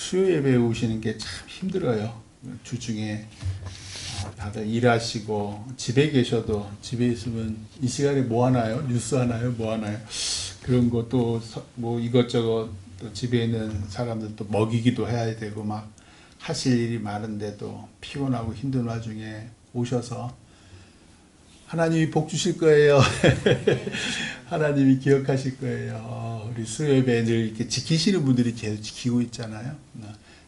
수요 예배 오시는 게 참 힘들어요. 주중에 다들 일하시고 집에 계셔도 집에 있으면 이 시간에 뭐 하나요? 뉴스 하나요? 뭐 하나요? 그런 것도 뭐 이것저것 또 집에 있는 사람들 또 먹이기도 해야 되고 막 하실 일이 많은데도 피곤하고 힘든 와중에 오셔서 하나님이 복 주실 거예요. 하나님이 기억하실 거예요. 우리 수요 예배 늘 이렇게 지키시는 분들이 계속 지키고 있잖아요.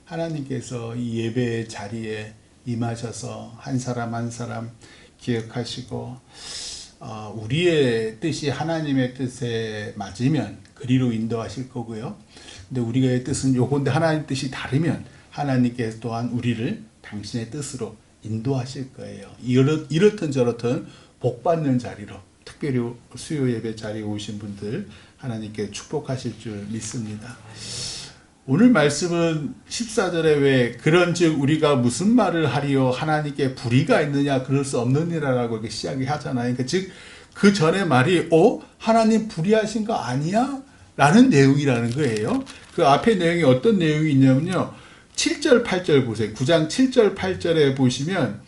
하나님께서 이 예배 자리에 임하셔서 한 사람 한 사람 기억하시고 우리의 뜻이 하나님의 뜻에 맞으면 그리로 인도하실 거고요. 근데 우리의 뜻은 요건데 하나님 뜻이 다르면 하나님께서 또한 우리를 당신의 뜻으로 인도하실 거예요. 이렇든 저렇든 복받는 자리로 특별히 수요 예배 자리에 오신 분들 하나님께 축복하실 줄 믿습니다. 오늘 말씀은 14절에 왜 그런즉 우리가 무슨 말을 하리요 하나님께 불의가 있느냐 그럴 수 없느니라라고 이렇게 시작이 하잖아요. 그러니까 즉 그 전에 말이 하나님 불의하신 거 아니야? 라는 내용이라는 거예요. 그 앞에 내용이 어떤 내용이 있냐면요. 7절 8절 보세요. 9장 7절 8절에 보시면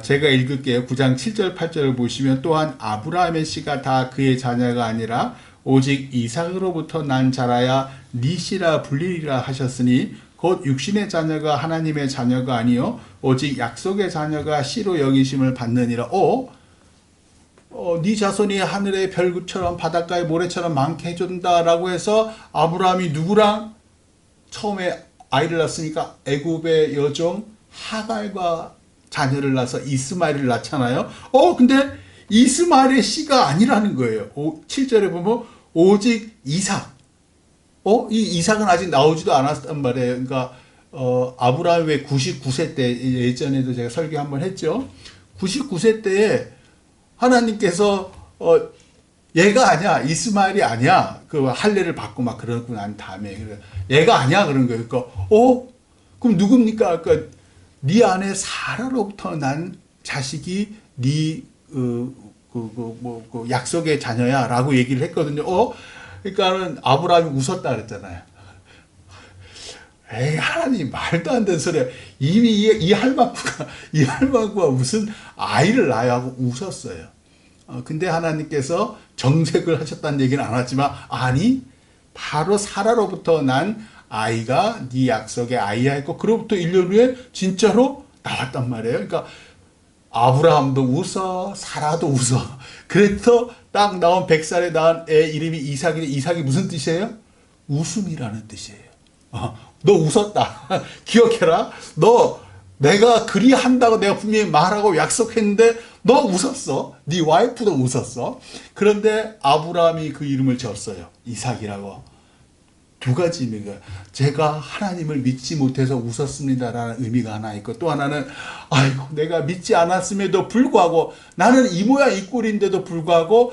제가 읽을게요. 9장 7절 8절을 보시면 또한 아브라함의 씨가 다 그의 자녀가 아니라 오직 이삭으로부터 난 자라야 네 씨라 불리리라 하셨으니 곧 육신의 자녀가 하나님의 자녀가 아니요 오직 약속의 자녀가 씨로 여기심을 받느니라. 네 자손이 하늘의 별처럼 바닷가의 모래처럼 많게 해준다라고 해서 아브라함이 누구랑 처음에 아이를 낳았으니까 애굽의 여종 하갈과 자녀를 낳아서 이스마엘을 낳잖아요. 근데 이스마엘의 씨가 아니라는 거예요. 7절에 보면 오직 이삭. 이 이삭은 아직 나오지도 않았단 말이에요. 그러니까 아브라함이 왜 99세 때 예전에도 제가 설교 한번 했죠. 99세 때에 하나님께서 얘가 아니야, 이스마엘이 아니야. 그 할례를 받고 막 그러고 난 다음에 얘가 아니야 그런 거예요. 그러니까 그럼 누굽니까? 그러니까 네 안에 사라로부터 난 자식이 네 약속의 자녀야라고 얘기를 했거든요. 그러니까는 아브라함이 웃었다 그랬잖아요. 에이, 하나님 말도 안 되는 소리야. 이미 이 할망구가 무슨 아이를 낳아야 하고 웃었어요. 근데 하나님께서 정색을 하셨다는 얘기는 안 하지만 아니 바로 사라로부터 난 아이가 네 약속의 아이야 했고 그로부터 1년 후에 진짜로 나왔단 말이에요. 그러니까 아브라함도 웃어 사라도 웃어. 그래서 딱 나온 100살에 낳은 애 이름이 이삭인데 이삭이 무슨 뜻이에요? 웃음이라는 뜻이에요. 너 웃었다. 기억해라. 너 내가 그리 한다고 내가 분명히 말하고 약속했는데 너 웃었어. 네 와이프도 웃었어. 그런데 아브라함이 그 이름을 지었어요. 이삭이라고. 두 가지 의미가 제가 하나님을 믿지 못해서 웃었습니다라는 의미가 하나 있고 또 하나는 아이고 내가 믿지 않았음에도 불구하고 나는 이 모양 이 꼴인데도 불구하고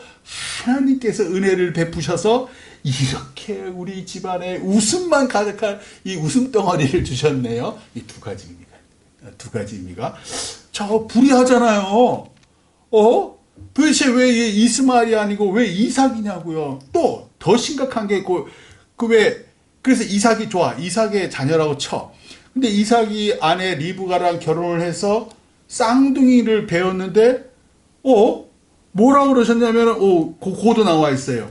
하나님께서 은혜를 베푸셔서 이렇게 우리 집안에 웃음만 가득한 이 웃음 덩어리를 주셨네요. 이 두 가지 의미가. 두 가지 의미가. 저 불의하잖아요. 도대체 왜 이스마엘이 아니고 왜 이삭이냐고요. 또 더 심각한 게 그래서 이삭이 좋아. 이삭의 자녀라고 쳐. 근데 이삭이 아내 리브가랑 결혼을 해서 쌍둥이를 배웠는데 뭐라고 그러셨냐면 그거도 나와 있어요.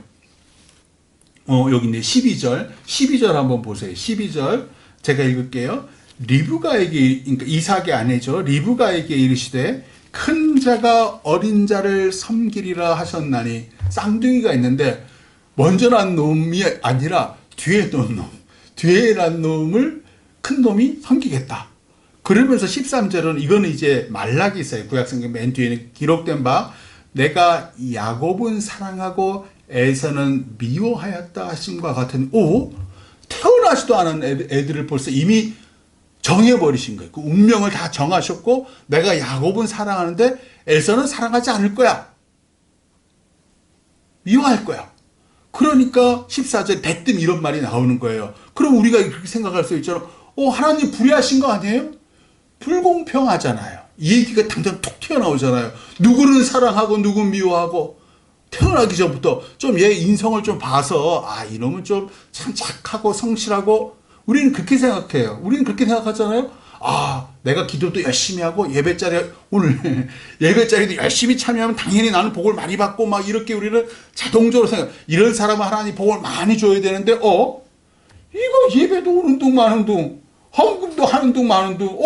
여기 있네. 12절 한번 보세요. 12절 제가 읽을게요. 리브가에게, 그러니까 이삭의 아내죠. 리브가에게 이르시되 큰 자가 어린 자를 섬기리라 하셨나니 쌍둥이가 있는데 먼저 난 놈이 아니라 뒤에 난 놈을 큰 놈이 섬기겠다. 그러면서 13절은 이거는 이제 말라기서예요. 구약성경 맨 뒤에는 기록된 바 내가 야곱은 사랑하고 에서는 미워하였다 하심과 같은 태어나지도 않은 애들을 벌써 이미 정해버리신 거예요. 그 운명을 다 정하셨고 내가 야곱은 사랑하는데 에서는 사랑하지 않을 거야. 미워할 거야. 그러니까 14절에 대뜸 이런 말이 나오는 거예요. 그럼 우리가 그렇게 생각할 수 있잖아. 하나님 불의하신 거 아니에요? 불공평하잖아요. 이 얘기가 당장 툭 튀어나오잖아요. 누구는 사랑하고 누구는 미워하고 태어나기 전부터 좀 얘 인성을 좀 봐서 이놈은 좀 참 착하고 성실하고 우리는 그렇게 생각해요. 우리는 그렇게 생각하잖아요. 아, 내가 기도도 열심히 하고 오늘 예배자리도 열심히 참여하면 당연히 나는 복을 많이 받고 막 이렇게 우리는 자동적으로 생각. 이런 사람은 하나님 복을 많이 줘야 되는데 이거 예배도 오는 둥 마는 둥, 헌금도 하는 둥 마는 둥.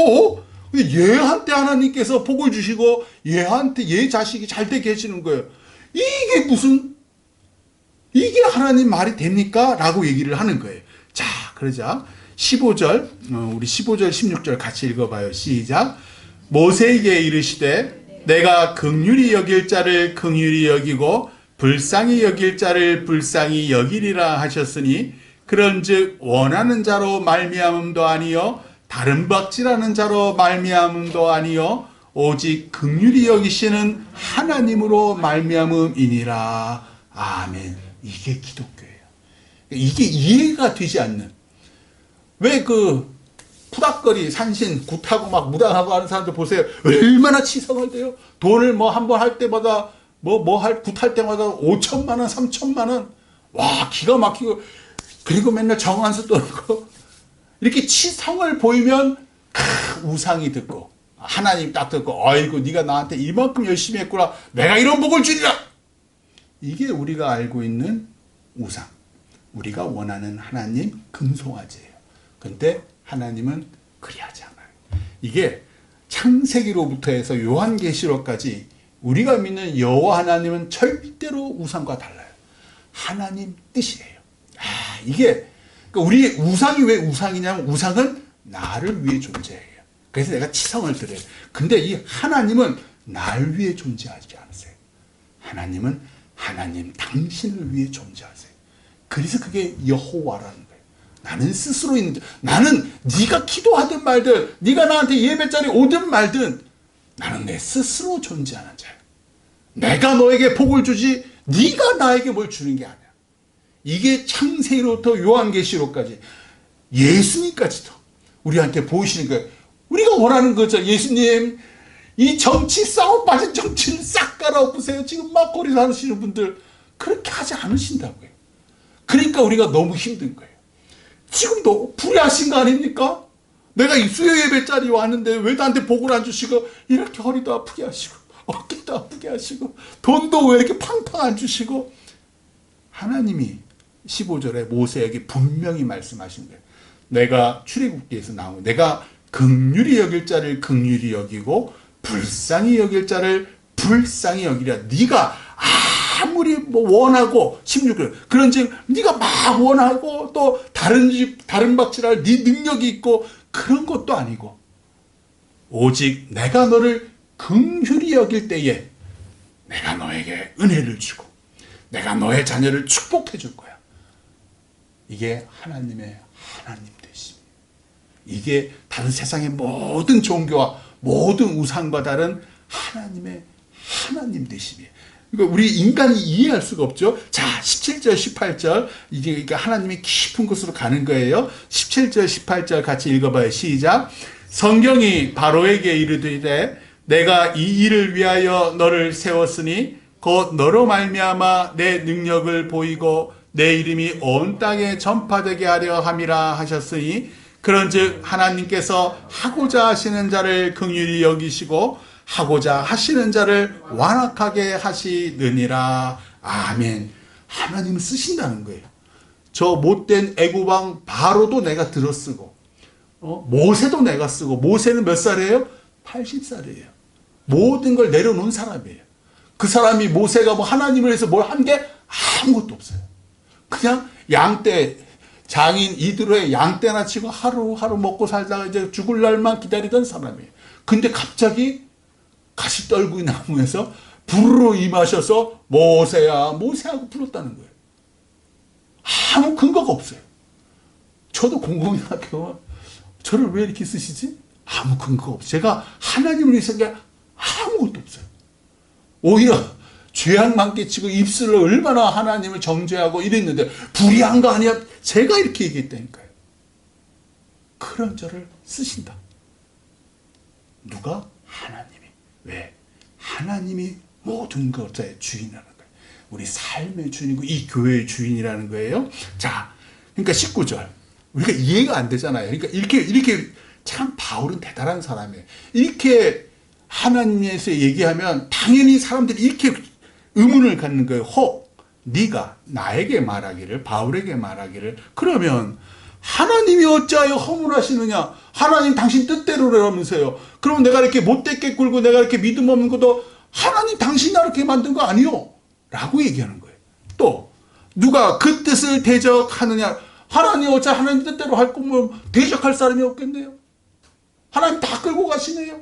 근데 얘한테 하나님께서 복을 주시고 얘 자식이 잘 되게 해주는 거예요. 이게 하나님 말이 됩니까? 라고 얘기를 하는 거예요. 자, 그러자 15절, 우리 15절, 16절 같이 읽어봐요. 시작. 모세에게 이르시되 내가 긍휼히 여길 자를 긍휼히 여기고 불쌍히 여길 자를 불쌍히 여기리라 하셨으니 그런즉 원하는 자로 말미암음도 아니요 다른 박질하는 자로 말미암음도 아니요 오직 긍휼히 여기시는 하나님으로 말미암음이니라. 아멘. 이게 기독교예요. 이게 이해가 되지 않는, 왜 푸닥거리 산신 굿하고 막 무당하고 하는 사람들 보세요. 얼마나 치성을 돼요. 돈을 한번 할 때마다 굿할 때마다 5천만 원 3천만 원, 와 기가 막히고, 그리고 맨날 정한수 떠는 이렇게 치성을 보이면 우상이 듣고 하나님 딱 듣고 아이고 네가 나한테 이만큼 열심히 했구나, 내가 이런 복을 주리라. 이게 우리가 알고 있는 우상, 우리가 원하는 하나님 금송아지예요. 근데 하나님은 그리하지 않아요. 이게 창세기로부터 해서 요한계시록까지 우리가 믿는 여호와 하나님은 절대로 우상과 달라요. 하나님 뜻이에요. 이게 그러니까 우리 우상이 왜 우상이냐면 우상은 나를 위해 존재해요. 그래서 내가 치성을 드려요. 근데 이 하나님은 날 위해 존재하지 않으세요. 하나님은 하나님 당신을 위해 존재하세요. 그래서 그게 여호와라는 거예요. 나는 스스로 있는, 나는 네가 기도하든 말든 네가 나한테 예배자리에 오든 말든 나는 내 스스로 존재하는 자예요. 내가 너에게 복을 주지 네가 나에게 뭘 주는 게 아니야. 이게 창세기로부터 요한계시록까지 예수님까지도 우리한테 보이시는 거예요. 우리가 원하는 거죠. 예수님, 이 정치 싸움 빠진 정치를 싹 갈아엎으세요. 지금 막 거리서 하시는 분들 그렇게 하지 않으신다고요. 그러니까 우리가 너무 힘든 거예요. 지금도 불의하신 거 아닙니까? 내가 이 수요 예배 자리에 왔는데 왜 나한테 복을 안 주시고 이렇게 허리도 아프게 하시고 어깨도 아프게 하시고 돈도 왜 이렇게 팡팡 안 주시고. 하나님이 15절에 모세에게 분명히 말씀하신 거예요. 내가 출애굽기에서 나온, 내가 긍휼히 여길 자를 긍휼히 여기고 불쌍히 여길 자를 불쌍히 여기랴. 네가 아무리 원하고 16절 그런즉 네가 막 원하고 또 다른 박질할 네 능력이 있고 그런 것도 아니고 오직 내가 너를 긍휼히 여길 때에 내가 너에게 은혜를 주고 내가 너의 자녀를 축복해 줄 거야. 이게 하나님의 하나님 되심. 이게 다른 세상의 모든 종교와 모든 우상과 다른 하나님의 하나님 되심이에요. 그러니까 우리 인간이 이해할 수가 없죠. 자, 17절, 18절. 이게 그러니까 하나님이 깊은 곳으로 가는 거예요. 17절, 18절 같이 읽어봐요. 시작. 성경이 바로에게 이르되 내가 이 일을 위하여 너를 세웠으니 곧 너로 말미암아 내 능력을 보이고 내 이름이 온 땅에 전파되게 하려 함이라 하셨으니 그런즉 하나님께서 하고자 하시는 자를 긍휼히 여기시고 하고자 하시는 자를 완악하게 하시느니라. 아멘. 하나님은 쓰신다는 거예요. 저 못된 애굽왕 바로도 내가 들어쓰고 모세도 내가 쓰고. 모세는 몇 살이에요? 80살이에요. 모든 걸 내려놓은 사람이에요. 그 사람이 모세가 하나님을 위해서 뭘 한 게 아무것도 없어요. 그냥 양떼, 장인 이드로의 양떼나 치고 하루하루 먹고 살다가 이제 죽을 날만 기다리던 사람이에요. 근데 갑자기 가시떨구이 나무에서 불으로 임하셔서 모세야 모세하고 불렀다는 거예요. 아무 근거가 없어요. 저도 공공연하게 저를 왜 이렇게 쓰시지? 아무 근거가 없어요. 제가 하나님을 위해서 게 아무것도 없어요. 오히려 죄악만 끼치고 입술로 얼마나 하나님을 정죄하고 이랬는데 불의한 거 아니야? 제가 이렇게 얘기했다니까요. 그런 저를 쓰신다. 누가? 하나님이. 왜? 하나님이 모든 것의 주인이라는 거예요. 우리 삶의 주인이고 이 교회의 주인이라는 거예요. 자, 그러니까 19절. 우리가 이해가 안 되잖아요. 그러니까 이렇게 참 바울은 대단한 사람이에요. 이렇게 하나님에서 얘기하면 당연히 사람들이 이렇게 의문을 갖는 거예요. 네가 나에게 말하기를, 바울에게 말하기를, 그러면 하나님이 어찌하여 허물하시느냐? 하나님 당신 뜻대로라면서요. 그러면 내가 이렇게 못되게 굴고 내가 이렇게 믿음 없는 것도 하나님 당신이 이렇게 만든 거 아니요? 라고 얘기하는 거예요. 또 누가 그 뜻을 대적하느냐? 하나님 어찌 하나님 뜻대로 할 거면 대적할 사람이 없겠네요. 하나님 다 끌고 가시네요.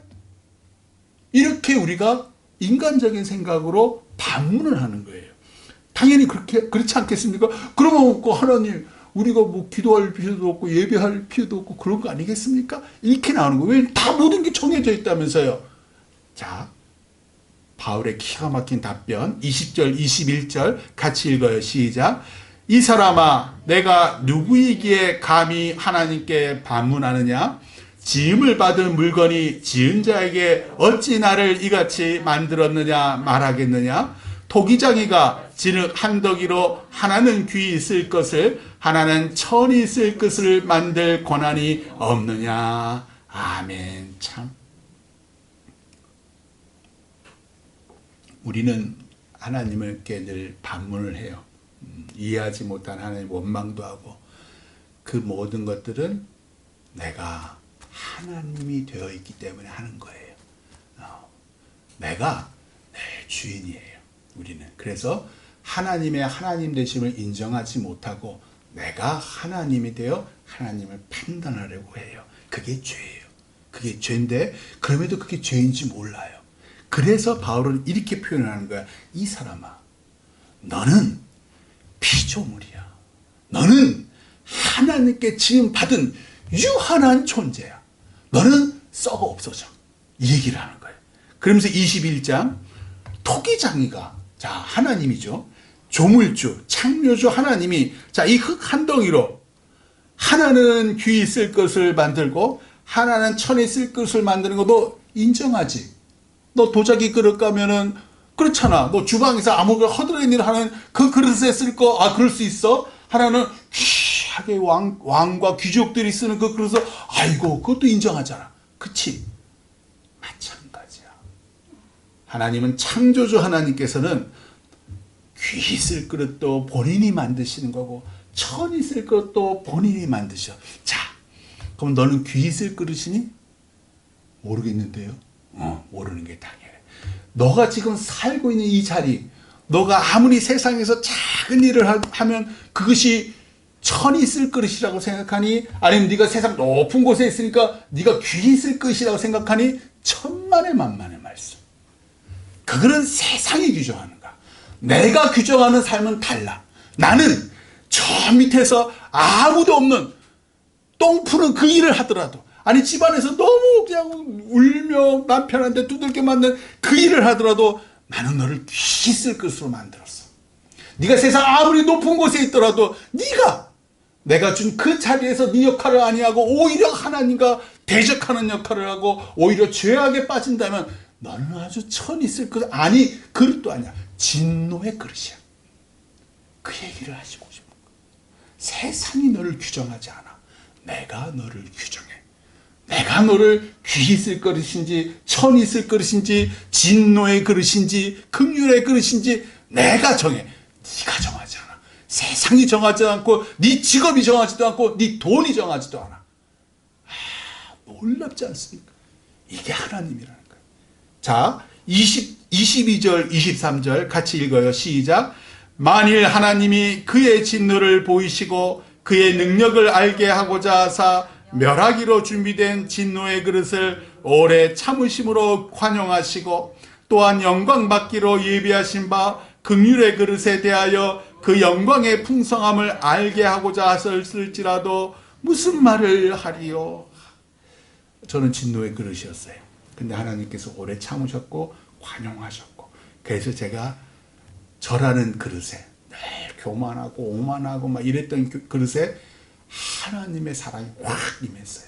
이렇게 우리가 인간적인 생각으로 반문을 하는 거예요. 당연히 그렇지 않겠습니까? 그러면 하나님, 우리가 뭐 기도할 필요도 없고 예배할 필요도 없고 그런 거 아니겠습니까? 이렇게 나오는 거예요. 왜? 다 모든 게 정해져 있다면서요. 자, 바울의 기가 막힌 답변 20절 21절 같이 읽어요. 시작. 이 사람아, 내가 누구이기에 감히 하나님께 반문하느냐? 지음을 받은 물건이 지은 자에게 어찌 나를 이같이 만들었느냐 말하겠느냐? 토기장이가 진흙 한더기로 하나는 귀 있을 것을 하나는 천이 있을 것을 만들 권한이 없느냐. 아멘. 참 우리는 하나님께 늘 반문을 해요. 이해하지 못한 하나님 원망도 하고, 그 모든 것들은 내가 하나님이 되어 있기 때문에 하는 거예요. 내가 내 주인이에요. 우리는. 그래서 하나님의 하나님 되심을 인정하지 못하고 내가 하나님이 되어 하나님을 판단하려고 해요. 그게 죄예요. 그게 죄인데 그럼에도 그게 죄인지 몰라요. 그래서 바울은 이렇게 표현하는 거야. 이 사람아, 너는 피조물이야. 너는 하나님께 지음 받은 유한한 존재야. 너는 썩어 없어져. 이 얘기를 하는 거예요. 그러면서 21장 토기장이가, 자, 하나님이죠. 조물주, 창조주 하나님이, 자, 이 흙 한 덩이로 하나는 귀 있을 것을 만들고 하나는 천이 있을 것을 만드는 거 너 인정하지? 너 도자기 그릇 가면은 그렇잖아. 너 주방에서 아무거나 허드렛 일 하는 그 그릇에 쓸 거, 그럴 수 있어? 하나는 귀하게 왕과 귀족들이 쓰는 그 그릇을, 아이고, 그것도 인정하잖아. 그치? 마찬가지야. 하나님은 창조주 하나님께서는 귀 쓸 그릇도 본인이 만드시는 거고 천이 쓸 것도 본인이 만드셔. 자, 그럼 너는 귀 쓸 그릇이니? 모르겠는데요. 모르는 게 당연해. 너가 지금 살고 있는 이 자리, 너가 아무리 세상에서 작은 일을 하면 그것이 천이 쓸 것이라고 생각하니, 아니면 네가 세상 높은 곳에 있으니까 네가 귀 쓸 것이라고 생각하니, 천만의 만만의 말씀. 그거는 세상이 규정하는 거야. 내가 규정하는 삶은 달라. 나는 저 밑에서 아무도 없는 똥 푸는 그 일을 하더라도, 아니 집안에서 너무 그냥 울며 남편한테 두들겨 맞는 그 일을 하더라도 나는 너를 귀 쓸 것으로 만들었어. 네가 세상 아무리 높은 곳에 있더라도 네가 내가 준 그 자리에서 네 역할을 아니하고 오히려 하나님과 대적하는 역할을 하고 오히려 죄악에 빠진다면 너는 아주 천이 쓸 것, 아니 그릇도 아니야. 진노의 그릇이야. 그 얘기를 하시고 싶은 거야. 세상이 너를 규정하지 않아. 내가 너를 규정해. 내가 너를 귀 쓸 그릇인지 천이 쓸 그릇인지 진노의 그릇인지 긍휼의 그릇인지 내가 정해. 네가 정하지 않아. 세상이 정하지 않고 네 직업이 정하지도 않고 네 돈이 정하지도 않아. 놀랍지 않습니까? 이게 하나님이라는 거예요. 자, 22절 23절 같이 읽어요. 시작. 만일 하나님이 그의 진노를 보이시고 그의 능력을 알게 하고자 하사 멸하기로 준비된 진노의 그릇을 오래 참으심으로 환영하시고 또한 영광 받기로 예비하신 바 긍휼의 그릇에 대하여 그 영광의 풍성함을 알게 하고자 하셨을지라도 무슨 말을 하리요. 저는 진노의 그릇이었어요. 근데 하나님께서 오래 참으셨고 환영하셨고, 그래서 제가 저라는 그릇에 교만하고 오만하고 막 이랬던 그릇에 하나님의 사랑이 확 임했어요.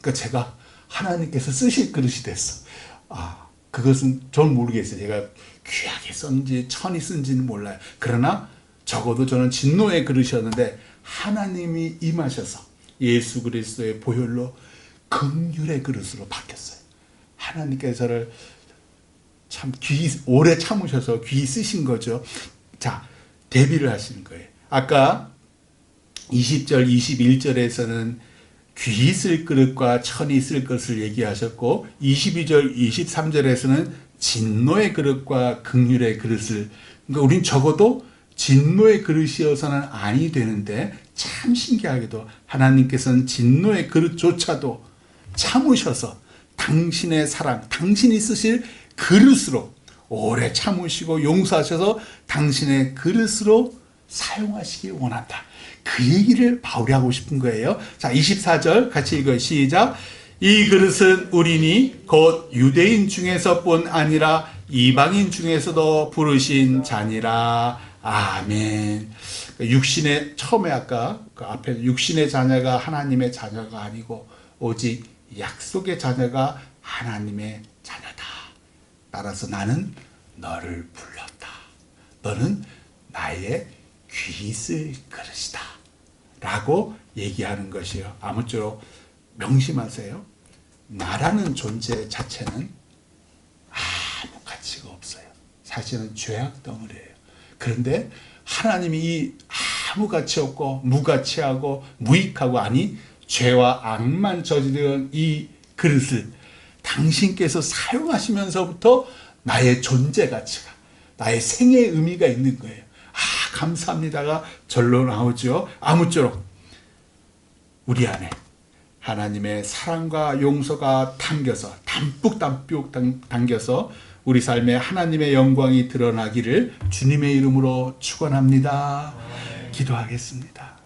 그러니까 제가 하나님께서 쓰실 그릇이 됐어. 그것은 전 모르겠어요. 제가 귀하게 썼는지 천이 쓴지는 몰라요. 그러나 적어도 저는 진노의 그릇이었는데 하나님이 임하셔서 예수 그리스도의 보혈로 긍휼의 그릇으로 바뀌었어요. 하나님께서 저를 참 오래 참으셔서 귀히 쓰신 거죠. 자, 대비를 하시는 거예요. 아까 20절, 21절에서는 귀히 쓸 그릇과 천히 쓸 것을 얘기하셨고 22절, 23절에서는 진노의 그릇과 긍휼의 그릇을, 그러니까 우린 적어도 진노의 그릇이어서는 아니 되는데 참 신기하게도 하나님께서는 진노의 그릇조차도 참으셔서 당신의 사랑, 당신이 쓰실 그릇으로 오래 참으시고 용서하셔서 당신의 그릇으로 사용하시길 원한다. 그 얘기를 바울이 하고 싶은 거예요. 자, 24절 같이 읽어요. 시작. 이 그릇은 우리니 곧 유대인 중에서뿐 아니라 이방인 중에서도 부르신 자니라. 아멘. 육신의, 처음에 아까 그 앞에 육신의 자녀가 하나님의 자녀가 아니고 오직 약속의 자녀가 하나님의 자녀다. 따라서 나는 너를 불렀다. 너는 나의 귀히 쓸 그릇이다. 라고 얘기하는 것이요. 아무쪼록 명심하세요. 나라는 존재 자체는 아무 가치가 없어요. 사실은 죄악 덩어리예요. 그런데 하나님이 이 아무 가치 없고 무가치하고 무익하고, 아니 죄와 악만 저지른 이 그릇을 당신께서 사용하시면서부터 나의 존재 가치가, 나의 생애의 의미가 있는 거예요. 아, 감사합니다가 절로 나오죠. 아무쪼록 우리 안에 하나님의 사랑과 용서가 담겨서 담뿍 담겨서 우리 삶에 하나님의 영광이 드러나기를 주님의 이름으로 축원합니다. 기도하겠습니다.